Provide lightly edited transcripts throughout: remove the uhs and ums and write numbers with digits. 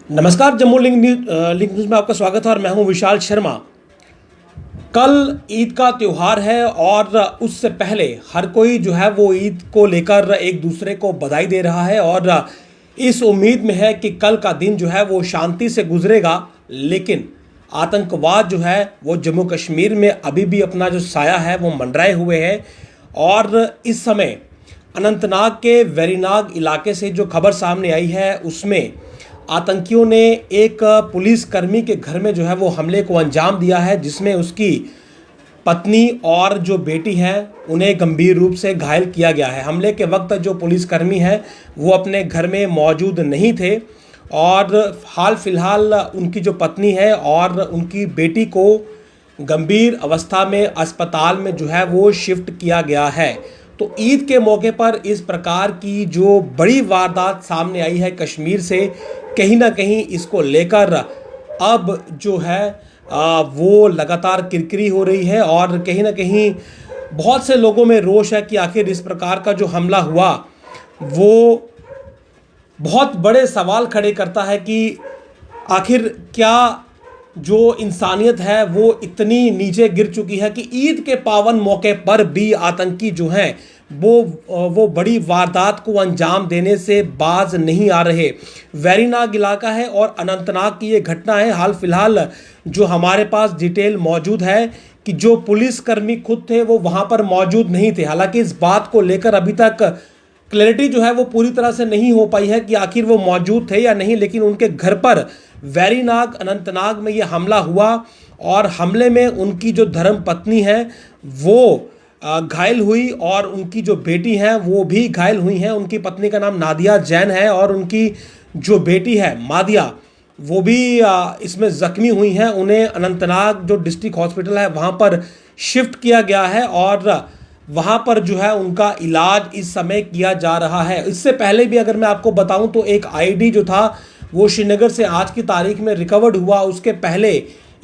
नमस्कार। Jammu link news में आपका स्वागत है और मैं हूं विशाल शर्मा। कल ईद का त्यौहार है और उससे पहले हर कोई जो है वो ईद को लेकर एक दूसरे को बधाई दे रहा है और इस उम्मीद में है कि कल का दिन जो है वो शांति से गुजरेगा। लेकिन आतंकवाद जो है वो जम्मू कश्मीर में अभी भी अपना जो साया है वो मंडराए हुए है। और इस समय अनंतनाग के वेरीनाग इलाके से जो खबर सामने आई है उसमें आतंकियों ने एक पुलिसकर्मी के घर में जो है वो हमले को अंजाम दिया है, जिसमें उसकी पत्नी और जो बेटी हैं उन्हें गंभीर रूप से घायल किया गया है। हमले के वक्त जो पुलिसकर्मी है वो अपने घर में मौजूद नहीं थे और हाल फिलहाल उनकी जो पत्नी है और उनकी बेटी को गंभीर अवस्था में अस्पताल में जो है वो शिफ्ट किया गया है। तो ईद के मौके पर इस प्रकार की जो बड़ी वारदात सामने आई है कश्मीर से, कहीं ना कहीं इसको लेकर अब जो है वो लगातार किरकिरी हो रही है और कहीं ना कहीं बहुत से लोगों में रोष है कि आखिर इस प्रकार का जो हमला हुआ वो बहुत बड़े सवाल खड़े करता है कि आखिर क्या जो इंसानियत है वो इतनी नीचे गिर चुकी है कि ईद के पावन मौके पर भी आतंकी जो हैं वो बड़ी वारदात को अंजाम देने से बाज नहीं आ रहे। वेरीनाग इलाका है और अनंतनाग की ये घटना है। हाल फिलहाल जो हमारे पास डिटेल मौजूद है कि जो पुलिसकर्मी खुद थे वो वहाँ पर मौजूद नहीं थे। हालांकि इस बात को लेकर अभी तक क्लैरिटी जो है वो पूरी तरह से नहीं हो पाई है कि आखिर वो मौजूद थे या नहीं, लेकिन उनके घर पर वेरीनाग अनंतनाग में ये हमला हुआ और हमले में उनकी जो धर्म पत्नी है वो घायल हुई और उनकी जो बेटी हैं वो भी घायल हुई हैं। उनकी पत्नी का नाम नादिया जैन है और उनकी जो बेटी है मादिया वो भी इसमें ज़ख्मी हुई हैं। उन्हें अनंतनाग जो डिस्ट्रिक्ट हॉस्पिटल है वहाँ पर शिफ्ट किया गया है और वहाँ पर जो है उनका इलाज इस समय किया जा रहा है। इससे पहले भी अगर मैं आपको बताऊं तो एक आईडी जो था वो श्रीनगर से आज की तारीख में रिकवर्ड हुआ। उसके पहले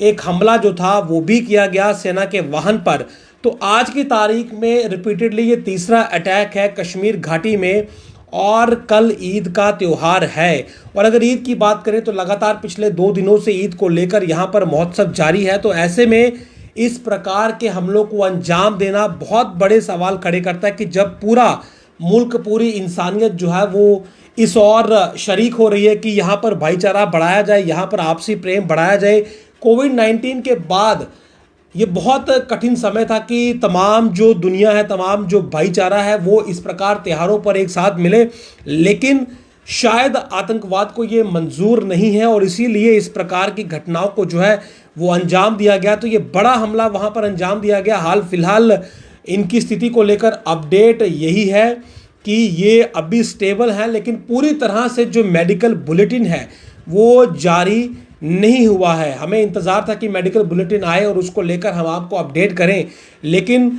एक हमला जो था वो भी किया गया सेना के वाहन पर। तो आज की तारीख में रिपीटेडली ये तीसरा अटैक है कश्मीर घाटी में और कल ईद का त्यौहार है। और अगर ईद की बात करें तो लगातार पिछले 2 दिनों से ईद को लेकर यहाँ पर महोत्सव जारी है। तो ऐसे में इस प्रकार के हमलों को अंजाम देना बहुत बड़े सवाल खड़े करता है कि जब पूरा मुल्क, पूरी इंसानियत जो है वो इस और शरीक हो रही है कि यहाँ पर भाईचारा बढ़ाया जाए, यहाँ पर आपसी प्रेम बढ़ाया जाए। कोविड-19 के बाद ये बहुत कठिन समय था कि तमाम जो दुनिया है, तमाम जो भाईचारा है वो इस प्रकार त्योहारों पर एक साथ मिले, लेकिन शायद आतंकवाद को ये मंजूर नहीं है और इसीलिए इस प्रकार की घटनाओं को जो है वो अंजाम दिया गया। तो ये बड़ा हमला वहाँ पर अंजाम दिया गया। हाल फिलहाल इनकी स्थिति को लेकर अपडेट यही है कि ये अभी स्टेबल हैं, लेकिन पूरी तरह से जो मेडिकल बुलेटिन है वो जारी नहीं हुआ है। हमें इंतज़ार था कि मेडिकल बुलेटिन आए और उसको लेकर हम आपको अपडेट करें, लेकिन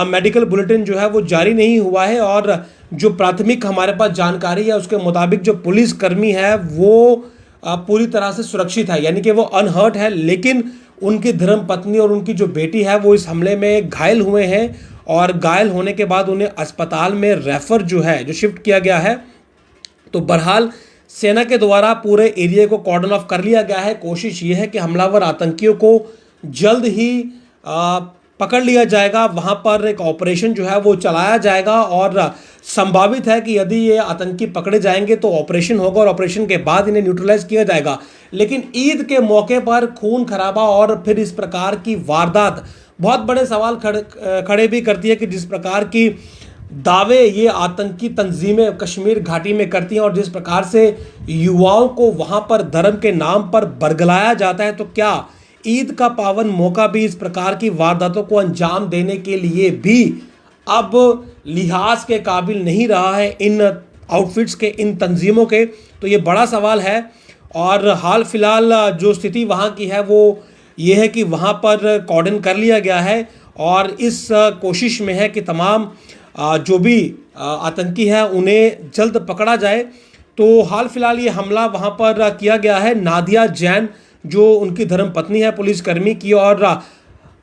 मेडिकल बुलेटिन जो है वो जारी नहीं हुआ है। और जो प्राथमिक हमारे पास जानकारी है उसके मुताबिक जो पुलिसकर्मी है वो पूरी तरह से सुरक्षित है, यानी कि वो अनहर्ट है, लेकिन उनकी धर्म पत्नी और उनकी जो बेटी है वो इस हमले में घायल हुए हैं और घायल होने के बाद उन्हें अस्पताल में रेफर जो है जो शिफ्ट किया गया है। तो बहरहाल सेना के द्वारा पूरे एरिया को कॉर्डन ऑफ कर लिया गया है। कोशिश ये है कि हमलावर आतंकियों को जल्द ही पकड़ लिया जाएगा। वहाँ पर एक ऑपरेशन जो है वो चलाया जाएगा और संभावित है कि यदि ये आतंकी पकड़े जाएंगे तो ऑपरेशन होगा और ऑपरेशन के बाद इन्हें न्यूट्रलाइज किया जाएगा। लेकिन ईद के मौके पर खून खराबा और फिर इस प्रकार की वारदात बहुत बड़े सवाल खड़े भी करती है कि जिस प्रकार की दावे ये आतंकी तंजीमें कश्मीर घाटी में करती हैं और जिस प्रकार से युवाओं को वहाँ पर धर्म के नाम पर बरगलाया जाता है, तो क्या ईद का पावन मौका भी इस प्रकार की वारदातों को अंजाम देने के लिए भी अब लिहाज के काबिल नहीं रहा है इन आउटफिट्स के, इन तंजीमों के? तो ये बड़ा सवाल है। और हाल फिलहाल जो स्थिति वहाँ की है वो ये है कि वहाँ पर कॉर्डन कर लिया गया है और इस कोशिश में है कि तमाम जो भी आतंकी हैं उन्हें जल्द पकड़ा जाए। तो हाल फिलहाल ये हमला वहाँ पर किया गया है। नादिया जैन जो उनकी धर्म पत्नी है पुलिसकर्मी की और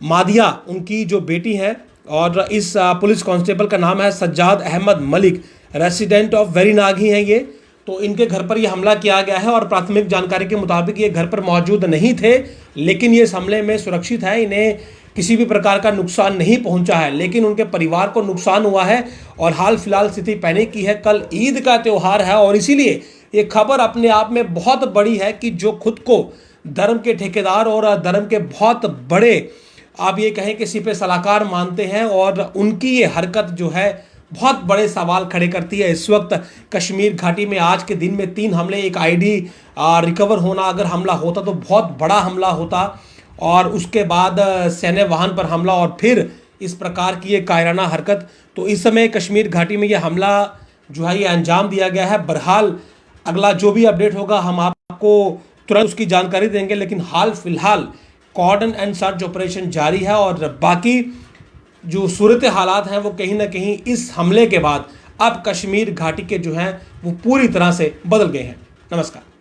मादिया उनकी जो बेटी है, और इस पुलिस कांस्टेबल का नाम है सज्जाद अहमद मलिक, रेसिडेंट ऑफ वेरीनाग ही हैं ये। तो इनके घर पर यह हमला किया गया है और प्राथमिक जानकारी के मुताबिक ये घर पर मौजूद नहीं थे, लेकिन ये इस हमले में सुरक्षित है, इन्हें किसी भी प्रकार का नुकसान नहीं पहुंचा है, लेकिन उनके परिवार को नुकसान हुआ है। और हाल फिलहाल स्थिति पैनिक की है, कल ईद का त्यौहार है और इसीलिए ये खबर अपने आप में बहुत बड़ी है कि जो खुद को धर्म के ठेकेदार और धर्म के बहुत बड़े, आप ये कहें कि सिपह सलाहकार मानते हैं, और उनकी ये हरकत जो है बहुत बड़े सवाल खड़े करती है। इस वक्त कश्मीर घाटी में आज के दिन में 3 हमले, एक आईडी रिकवर होना, अगर हमला होता तो बहुत बड़ा हमला होता, और उसके बाद सैन्य वाहन पर हमला और फिर इस प्रकार की ये कायराना हरकत। तो इस समय कश्मीर घाटी में ये हमला जो है ये अंजाम दिया गया है। बहरहाल अगला जो भी अपडेट होगा हम आपको तुरंत उसकी जानकारी देंगे, लेकिन हाल फिलहाल कॉर्डन एंड सर्च ऑपरेशन जारी है और बाकी जो सूरत हालात हैं वो कहीं ना कहीं इस हमले के बाद अब कश्मीर घाटी के जो हैं वो पूरी तरह से बदल गए हैं। नमस्कार।